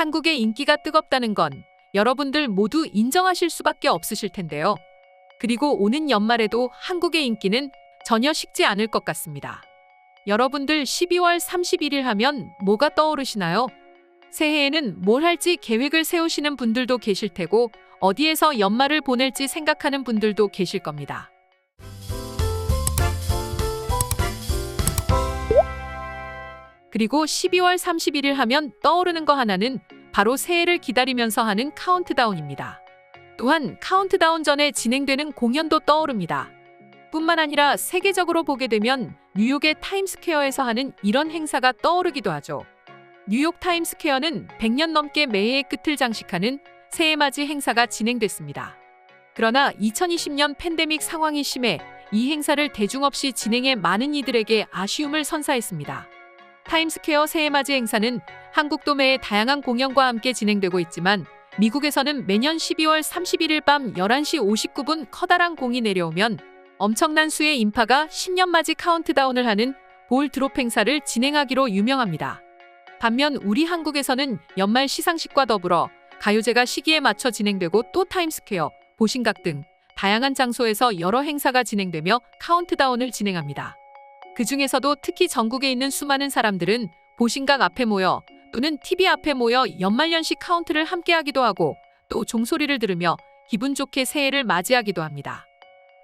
한국의 인기가 뜨겁다는 건 여러분들 모두 인정하실 수밖에 없으실 텐데요. 그리고 오는 연말에도 한국의 인기는 전혀 식지 않을 것 같습니다. 여러분들 12월 31일 하면 뭐가 떠오르시나요? 새해에는 뭘 할지 계획을 세우시는 분들도 계실 테고 어디에서 연말을 보낼지 생각하는 분들도 계실 겁니다. 그리고 12월 31일 하면 떠오르는 거 하나는 바로 새해를 기다리면서 하는 카운트다운입니다. 또한 카운트다운 전에 진행되는 공연도 떠오릅니다. 뿐만 아니라 세계적으로 보게 되면 뉴욕의 타임스퀘어에서 하는 이런 행사가 떠오르기도 하죠. 뉴욕 타임스퀘어는 100년 넘게 매해의 끝을 장식하는 새해맞이 행사가 진행됐습니다. 그러나 2020년 팬데믹 상황이 심해 이 행사를 대중 없이 진행해 많은 이들에게 아쉬움을 선사했습니다. 타임스퀘어 새해맞이 행사는 한국도 매해 다양한 공연과 함께 진행되고 있지만 미국에서는 매년 12월 31일 밤 11시 59분 커다란 공이 내려오면 엄청난 수의 인파가 신년맞이 카운트다운을 하는 볼 드롭 행사를 진행하기로 유명합니다. 반면 우리 한국에서는 연말 시상식과 더불어 가요제가 시기에 맞춰 진행되고 또 타임스퀘어, 보신각 등 다양한 장소에서 여러 행사가 진행되며 카운트다운을 진행합니다. 그 중에서도 특히 전국에 있는 수많은 사람들은 보신각 앞에 모여 또는 TV 앞에 모여 연말연시 카운트를 함께하기도 하고 또 종소리를 들으며 기분 좋게 새해를 맞이하기도 합니다.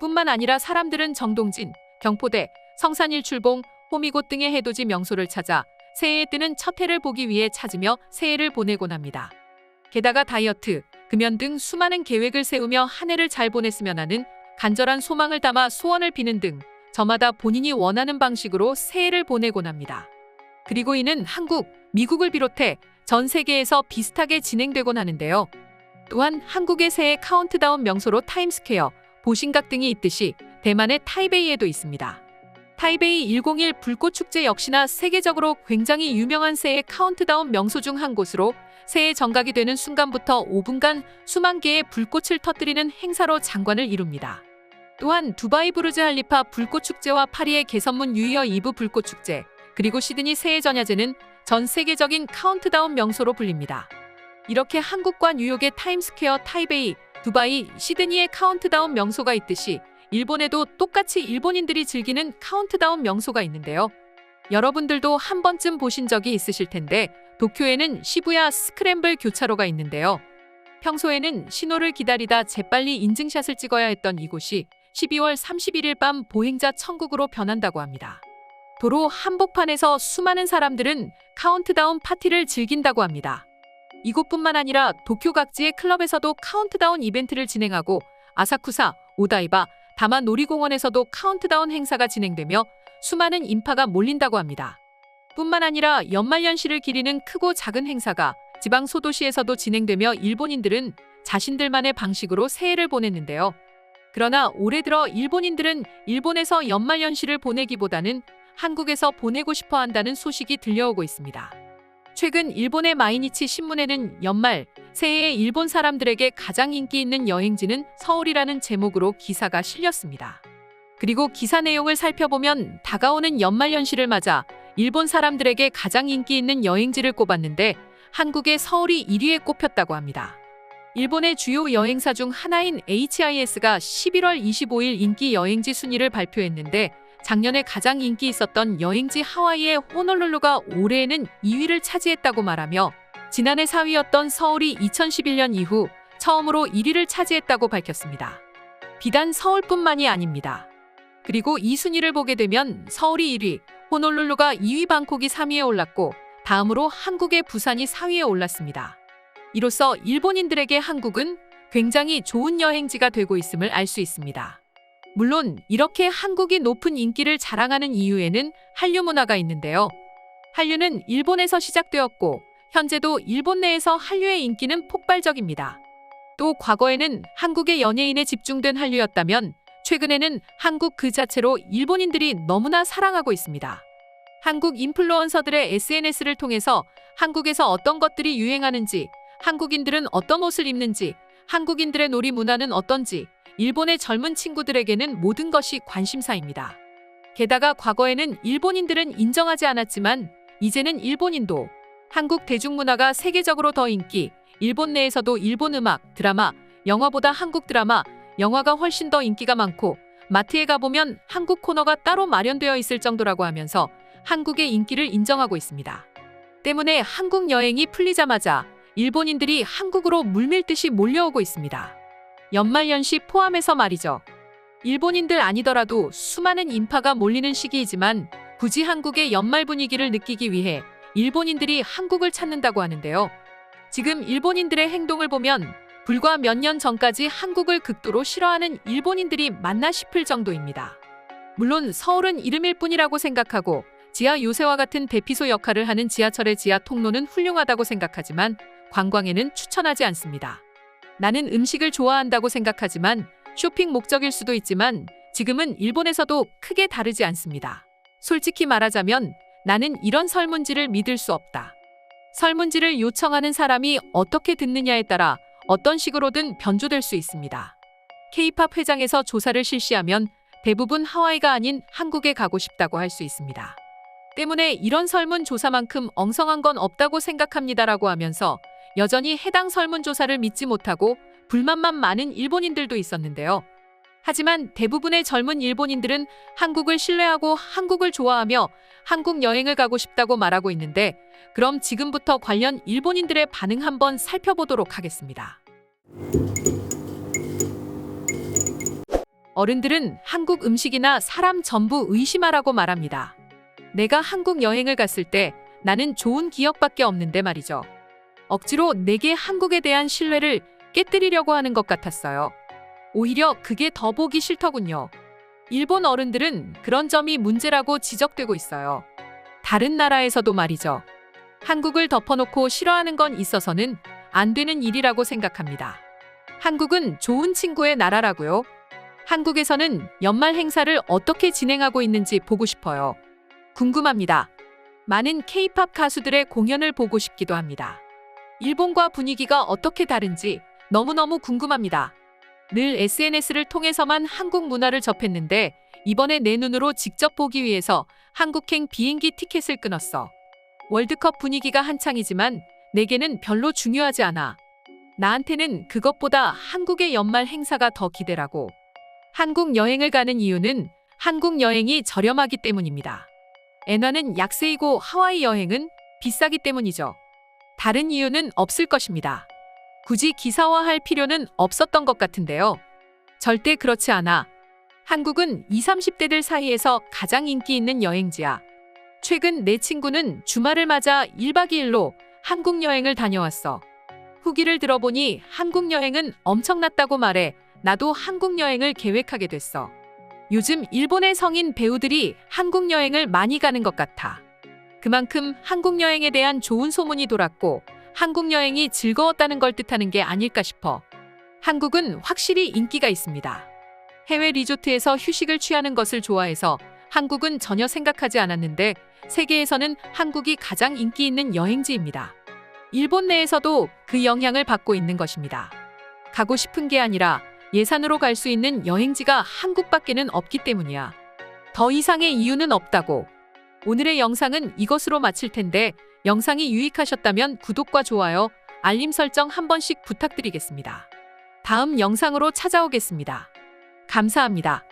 뿐만 아니라 사람들은 정동진, 경포대, 성산일출봉, 호미곶 등의 해돋이 명소를 찾아 새해에 뜨는 첫 해를 보기 위해 찾으며 새해를 보내곤 합니다. 게다가 다이어트, 금연 등 수많은 계획을 세우며 한 해를 잘 보냈으면 하는 간절한 소망을 담아 소원을 비는 등 저마다 본인이 원하는 방식으로 새해를 보내곤 합니다. 그리고 이는 한국, 미국을 비롯해 전 세계에서 비슷하게 진행되곤 하는데요. 또한 한국의 새해 카운트다운 명소로 타임스퀘어, 보신각 등이 있듯이 대만의 타이베이에도 있습니다. 타이베이 101 불꽃축제 역시나 세계적으로 굉장히 유명한 새해 카운트다운 명소 중 한 곳으로 새해 정각이 되는 순간부터 5분간 수만 개의 불꽃을 터뜨리는 행사로 장관을 이룹니다. 또한 두바이 부르즈 할리파 불꽃축제와 파리의 개선문 뉴이어 이브 불꽃축제, 그리고 시드니 새해 전야제는 전 세계적인 카운트다운 명소로 불립니다. 이렇게 한국과 뉴욕의 타임스퀘어, 타이베이, 두바이, 시드니의 카운트다운 명소가 있듯이 일본에도 똑같이 일본인들이 즐기는 카운트다운 명소가 있는데요. 여러분들도 한 번쯤 보신 적이 있으실 텐데 도쿄에는 시부야 스크램블 교차로가 있는데요. 평소에는 신호를 기다리다 재빨리 인증샷을 찍어야 했던 이곳이 12월 31일 밤 보행자 천국으로 변한다고 합니다. 도로 한복판에서 수많은 사람들은 카운트다운 파티를 즐긴다고 합니다. 이곳뿐만 아니라 도쿄 각지의 클럽에서도 카운트다운 이벤트를 진행하고 아사쿠사, 오다이바, 다마 놀이공원에서도 카운트다운 행사가 진행되며 수많은 인파가 몰린다고 합니다. 뿐만 아니라 연말연시를 기리는 크고 작은 행사가 지방 소도시에서도 진행되며 일본인들은 자신들만의 방식으로 새해를 보냈는데요. 그러나 올해 들어 일본인들은 일본에서 연말연시를 보내기보다는 한국에서 보내고 싶어 한다는 소식이 들려오고 있습니다. 최근 일본의 마이니치 신문에는 연말, 새해에 일본 사람들에게 가장 인기 있는 여행지는 서울이라는 제목으로 기사가 실렸습니다. 그리고 기사 내용을 살펴보면 다가오는 연말연시를 맞아 일본 사람들에게 가장 인기 있는 여행지를 꼽았는데 한국의 서울이 1위에 꼽혔다고 합니다. 일본의 주요 여행사 중 하나인 HIS가 11월 25일 인기 여행지 순위를 발표했는데 작년에 가장 인기 있었던 여행지 하와이의 호놀룰루가 올해에는 2위를 차지했다고 말하며 지난해 4위였던 서울이 2011년 이후 처음으로 1위를 차지했다고 밝혔습니다. 비단 서울뿐만이 아닙니다. 그리고 이 순위를 보게 되면 서울이 1위, 호놀룰루가 2위, 방콕이 3위에 올랐고 다음으로 한국의 부산이 4위에 올랐습니다. 이로써 일본인들에게 한국은 굉장히 좋은 여행지가 되고 있음을 알 수 있습니다. 물론 이렇게 한국이 높은 인기를 자랑하는 이유에는 한류 문화가 있는데요. 한류는 일본에서 시작되었고 현재도 일본 내에서 한류의 인기는 폭발적입니다. 또 과거에는 한국의 연예인에 집중된 한류였다면 최근에는 한국 그 자체로 일본인들이 너무나 사랑하고 있습니다. 한국 인플루언서들의 SNS를 통해서 한국에서 어떤 것들이 유행하는지, 한국인들은 어떤 옷을 입는지, 한국인들의 놀이 문화는 어떤지 일본의 젊은 친구들에게는 모든 것이 관심사입니다. 게다가 과거에는 일본인들은 인정하지 않았지만 이제는 일본인도 한국 대중문화가 세계적으로 더 인기, 일본 내에서도 일본 음악, 드라마, 영화보다 한국 드라마, 영화가 훨씬 더 인기가 많고 마트에 가보면 한국 코너가 따로 마련되어 있을 정도라고 하면서 한국의 인기를 인정하고 있습니다. 때문에 한국 여행이 풀리자마자 일본인들이 한국으로 물밀듯이 몰려오고 있습니다. 연말연시 포함해서 말이죠. 일본인들 아니더라도 수많은 인파가 몰리는 시기이지만 굳이 한국의 연말 분위기를 느끼기 위해 일본인들이 한국을 찾는다고 하는데요. 지금 일본인들의 행동을 보면 불과 몇 년 전까지 한국을 극도로 싫어하는 일본인들이 맞나 싶을 정도입니다. 물론 서울은 이름일 뿐이라고 생각하고 지하 요새와 같은 대피소 역할을 하는 지하철의 지하 통로는 훌륭하다고 생각하지만 관광에는 추천하지 않습니다. 나는 음식을 좋아한다고 생각하지만 쇼핑 목적일 수도 있지만 지금은 일본에서도 크게 다르지 않습니다. 솔직히 말하자면 나는 이런 설문지를 믿을 수 없다. 설문지를 요청하는 사람이 어떻게 듣느냐에 따라 어떤 식으로든 변조될 수 있습니다. K-팝 회장에서 조사를 실시하면 대부분 하와이가 아닌 한국에 가고 싶다고 할 수 있습니다. 때문에 이런 설문조사만큼 엉성한 건 없다고 생각합니다라고 하면서 여전히 해당 설문조사를 믿지 못하고 불만만 많은 일본인들도 있었는데요. 하지만 대부분의 젊은 일본인들은 한국을 신뢰하고 한국을 좋아하며 한국 여행을 가고 싶다고 말하고 있는데 그럼 지금부터 관련 일본인들의 반응 한번 살펴보도록 하겠습니다. 어른들은 한국 음식이나 사람 전부 의심하라고 말합니다. 내가 한국 여행을 갔을 때 나는 좋은 기억밖에 없는데 말이죠. 억지로 내게 한국에 대한 신뢰를 깨뜨리려고 하는 것 같았어요. 오히려 그게 더 보기 싫더군요. 일본 어른들은 그런 점이 문제라고 지적되고 있어요. 다른 나라에서도 말이죠. 한국을 덮어놓고 싫어하는 건 있어서는 안 되는 일이라고 생각합니다. 한국은 좋은 친구의 나라라고요. 한국에서는 연말 행사를 어떻게 진행하고 있는지 보고 싶어요. 궁금합니다. 많은 K-팝 가수들의 공연을 보고 싶기도 합니다. 일본과 분위기가 어떻게 다른지 너무너무 궁금합니다. 늘 SNS를 통해서만 한국 문화를 접했는데 이번에 내 눈으로 직접 보기 위해서 한국행 비행기 티켓을 끊었어. 월드컵 분위기가 한창이지만 내게는 별로 중요하지 않아. 나한테는 그것보다 한국의 연말 행사가 더 기대라고. 한국 여행을 가는 이유는 한국 여행이 저렴하기 때문입니다. 엔화는 약세이고 하와이 여행은 비싸기 때문이죠. 다른 이유는 없을 것입니다. 굳이 기사화할 필요는 없었던 것 같은데요. 절대 그렇지 않아. 한국은 20, 30대들 사이에서 가장 인기 있는 여행지야. 최근 내 친구는 주말을 맞아 1박 2일로 한국 여행을 다녀왔어. 후기를 들어보니 한국 여행은 엄청났다고 말해 나도 한국 여행을 계획하게 됐어. 요즘 일본의 성인 배우들이 한국 여행을 많이 가는 것 같아. 그만큼 한국 여행에 대한 좋은 소문이 돌았고 한국 여행이 즐거웠다는 걸 뜻하는 게 아닐까 싶어. 한국은 확실히 인기가 있습니다. 해외 리조트에서 휴식을 취하는 것을 좋아해서 한국은 전혀 생각하지 않았는데 세계에서는 한국이 가장 인기 있는 여행지입니다. 일본 내에서도 그 영향을 받고 있는 것입니다. 가고 싶은 게 아니라 예산으로 갈 수 있는 여행지가 한국밖에는 없기 때문이야. 더 이상의 이유는 없다고. 오늘의 영상은 이것으로 마칠 텐데 영상이 유익하셨다면 구독과 좋아요, 알림 설정 한 번씩 부탁드리겠습니다. 다음 영상으로 찾아오겠습니다. 감사합니다.